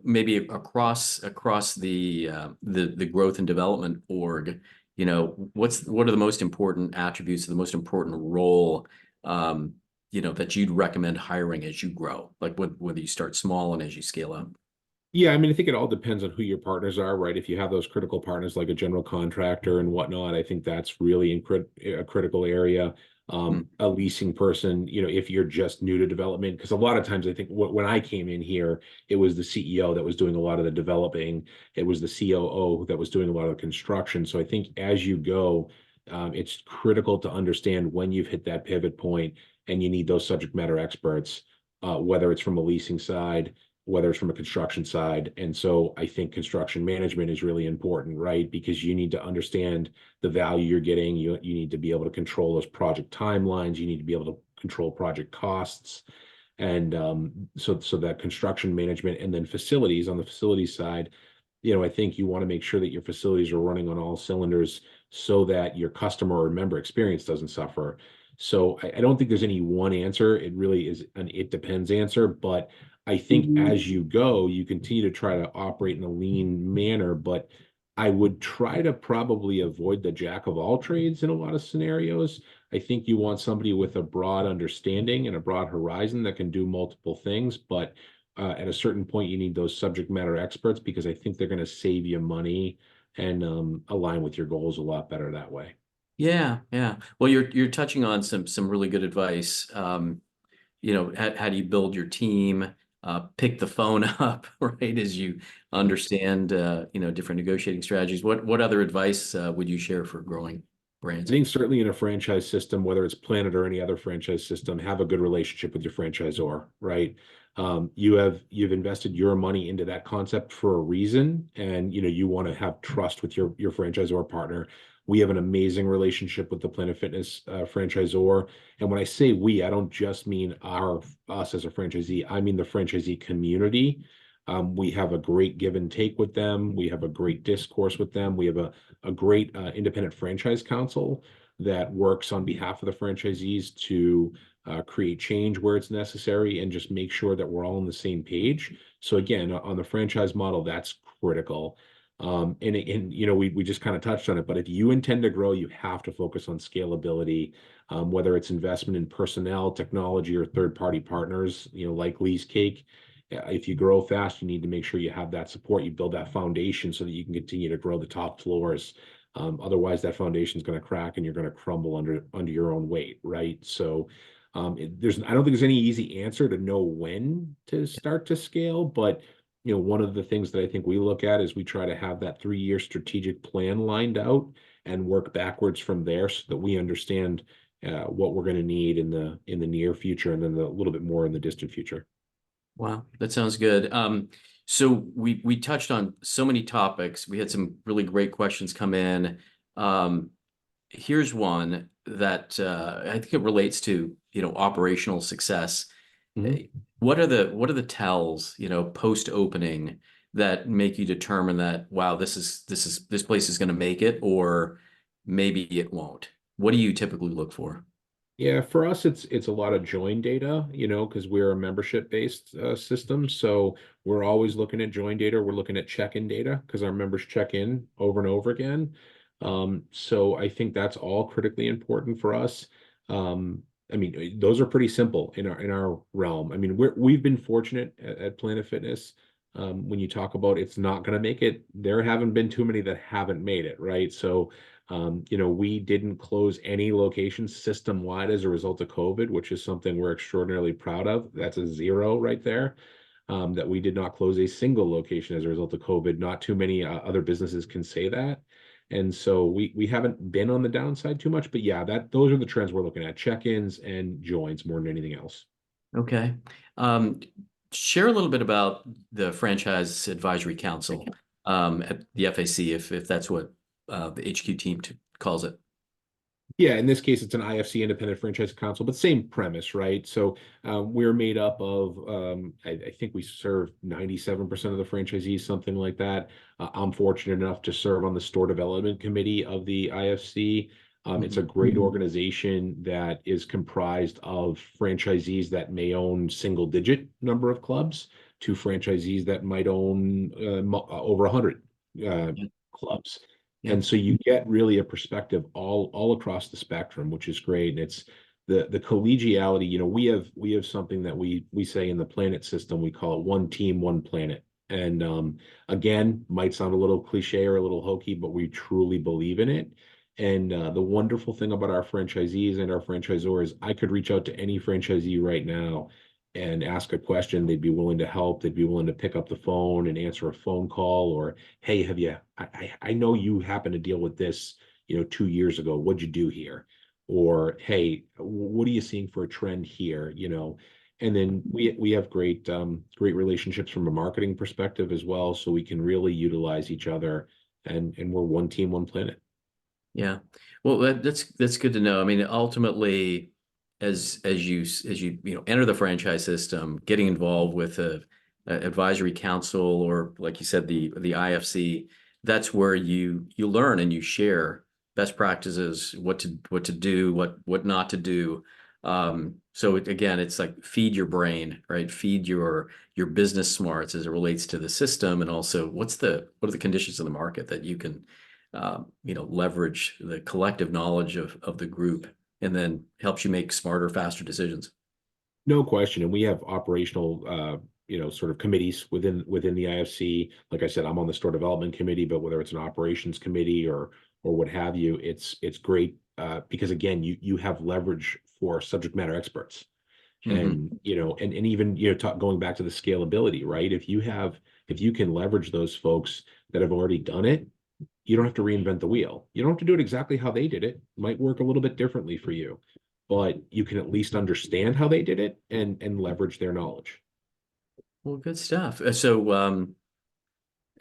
maybe across the growth and development org, what are the most important attributes, the most important role, that you'd recommend hiring as you grow, like whether you start small and as you scale up? Yeah, I mean, I think it all depends on who your partners are, right? If you have those critical partners like a general contractor and whatnot, I think that's really a critical area. Mm. A leasing person, if you're just new to development, because a lot of times I think when I came in here, it was the CEO that was doing a lot of the developing. It was the COO that was doing a lot of the construction. So I think as you go, it's critical to understand when you've hit that pivot point and you need those subject matter experts, whether it's from a leasing side, whether it's from a construction side. And so I think construction management is really important, right? Because you need to understand the value you're getting. You need to be able to control those project timelines. You need to be able to control project costs. And so that construction management and then facilities on the facilities side, I think you want to make sure that your facilities are running on all cylinders so that your customer or member experience doesn't suffer. So I don't think there's any one answer. It really is an it depends answer, but I think as you go, you continue to try to operate in a lean manner, but I would try to probably avoid the jack of all trades in a lot of scenarios. I think you want somebody with a broad understanding and a broad horizon that can do multiple things, but at a certain point, you need those subject matter experts because I think they're going to save you money and align with your goals a lot better that way. Yeah, yeah. Well, you're touching on some really good advice. How do you build your team? Pick the phone up, right? As you understand, different negotiating strategies. What other advice would you share for growing I brands? think certainly in a franchise system, whether it's Planet or any other franchise system, have a good relationship with your franchisor, right? You've invested your money into that concept for a reason, and you want to have trust with your franchisor partner. We have an amazing relationship with the Planet Fitness franchisor, and when I say we, I don't just mean us as a franchisee. I mean the franchisee community. We have a great give and take with them. We have a great discourse with them. We have a great independent franchise council that works on behalf of the franchisees to create change where it's necessary and just make sure that we're all on the same page. So again, on the franchise model, that's critical. We just kind of touched on it, but if you intend to grow, you have to focus on scalability, whether it's investment in personnel, technology, or third-party partners, like Lee's Cake. If you grow fast, you need to make sure you have that support. You build that foundation so that you can continue to grow the top floors. Otherwise, that foundation is going to crack and you're going to crumble under your own weight, right? So I don't think there's any easy answer to know when to start to scale, but one of the things that I think we look at is we try to have that 3-year strategic plan lined out and work backwards from there so that we understand what we're going to need in the near future and then a little bit more in the distant future. Wow, that sounds good. So we touched on so many topics. We had some really great questions come in. Here's one that I think it relates to, operational success. Mhm. What are the tells, post opening that make you determine that, wow, this place is going to make it, or maybe it won't. What do you typically look for? Yeah, for us, it's a lot of join data, because we're a membership-based system. So we're always looking at join data. We're looking at check-in data because our members check in over and over again. So I think that's all critically important for us. I mean, those are pretty simple in our realm. I mean, we've been fortunate at Planet Fitness. When you talk about it's not going to make it, there haven't been too many that haven't made it, right? So we didn't close any locations system-wide as a result of COVID, which is something we're extraordinarily proud of. That's a zero right there. That we did not close a single location as a result of COVID. Not too many other businesses can say that. And so we haven't been on the downside too much, but yeah, those are the trends we're looking at: check-ins and joins more than anything else. Okay. Um, Share a little bit about the Franchise Advisory Council at the FAC, if that's what the HQ team calls it. Yeah, in this case, it's an IFC, Independent Franchise Council, but same premise, right? So we're made up of, I think we serve 97% of the franchisees, something like that. I'm fortunate enough to serve on the store development committee of the IFC. It's a great organization that is comprised of franchisees that may own single-digit number of clubs to franchisees that might own over 100 clubs. Yeah. And so you get really a perspective all across the spectrum, which is great. And it's the collegiality. We have something that we say in the Planet system. We call it one team, one planet. And again, might sound a little cliche or a little hokey, but we truly believe in it. And the wonderful thing about our franchisees and our franchisors, I could reach out to any franchisee right now and ask a question. They'd be willing to help. They'd be willing to pick up the phone and answer a phone call, or, hey, I know you happen to deal with this, 2 years ago. What'd you do here? Or, hey, what are you seeing for a trend here? And then we have great relationships from a marketing perspective as well, so we can really utilize each other, and we're one team, one planet. Yeah. Well, that's good to know. I mean, ultimately, as you enter the franchise system, getting involved with a advisory council, or like you said, the IFC, that's where you learn and you share best practices, what to do, what not to do. So again, it's like feed your brain, right? Feed your business smarts as it relates to the system, and also what are the conditions of the market that you can leverage the collective knowledge of the group, and then helps you make smarter, faster decisions. No question. And we have operational, sort of committees within the IFC. Like I said, I'm on the store development committee, but whether it's an operations committee or what have you, it's great because again, you have leverage for subject matter experts. And and even going back to the scalability, right? If you can leverage those folks that have already done it, you don't have to reinvent the wheel. You don't have to do it exactly how they did it. It might work a little bit differently for you, but you can at least understand how they did it and leverage their knowledge. Well, good stuff. So,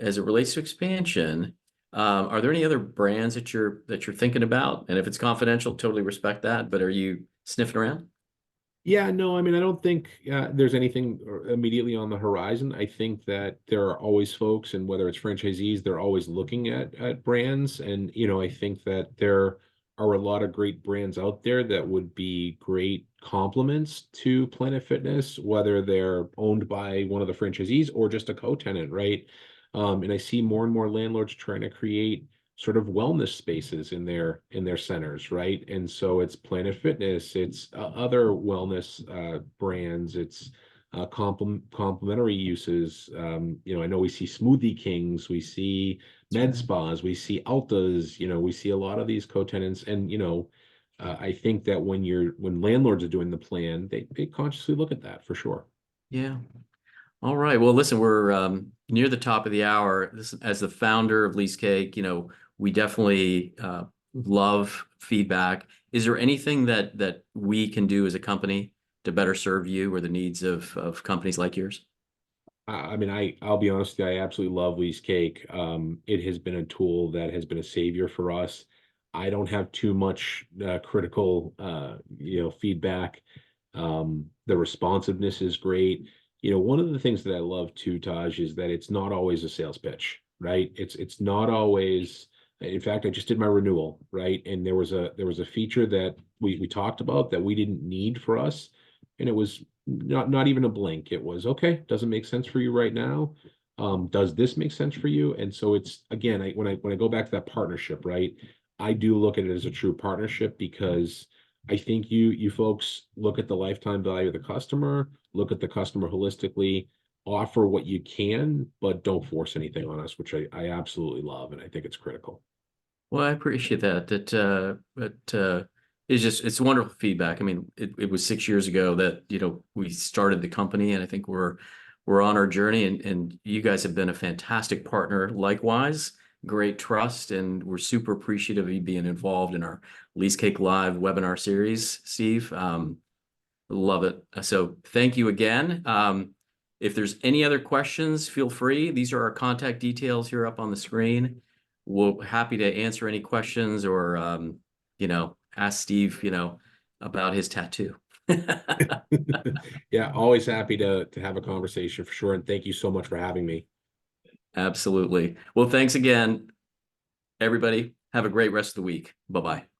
as it relates to expansion, are there any other brands that you're thinking about? And if it's confidential, totally respect that. But are you sniffing around? Yeah, no, I mean, I don't think there's anything immediately on the horizon. I think that there are always folks, and whether it's franchisees, they're always looking at brands. And, I think that there are a lot of great brands out there that would be great complements to Planet Fitness, whether they're owned by one of the franchisees or just a co-tenant, right? And I see more and more landlords trying to create sort of wellness spaces in their centers, right? And so it's Planet Fitness, it's other wellness brands, it's complementary uses. I know we see Smoothie Kings, we see med spas, we see Altas, we see a lot of these co-tenants. And I think that when landlords are doing the plan, they consciously look at that for sure. Yeah. All right. Well, listen, we're near the top of the hour. As the founder of Lease Cake, we definitely love feedback. Is there anything that we can do as a company to better serve you or the needs of companies like yours? I mean, I'll be honest with you, I absolutely love Lee's Cake. It has been a tool that has been a savior for us. I don't have too much critical, feedback. The responsiveness is great. One of the things that I love too, Taj, is that it's not always a sales pitch, right? It's not always In fact, I just did my renewal, right? And there was a feature that we talked about that we didn't need for us, and it was not even a blink. It was okay. Doesn't make sense for you right now. Does this make sense for you? And so it's again, when I go back to that partnership, right? I do look at it as a true partnership because I think you folks look at the lifetime value of the customer, look at the customer holistically, offer what you can, but don't force anything on us, which I absolutely love, and I think it's critical. Well, I appreciate that. It's wonderful feedback. I mean, it was 6 years ago that, we started the company, and I think we're on our journey, and you guys have been a fantastic partner. Likewise, great trust, and we're super appreciative of you being involved in our Lease Cake Live webinar series, Steve. Love it. So thank you again. If there's any other questions, feel free. These are our contact details here up on the screen. We're happy to answer any questions or, ask Steve, about his tattoo. Yeah, always happy to have a conversation for sure. And thank you so much for having me. Absolutely. Well, thanks again, everybody. Have a great rest of the week. Bye-bye.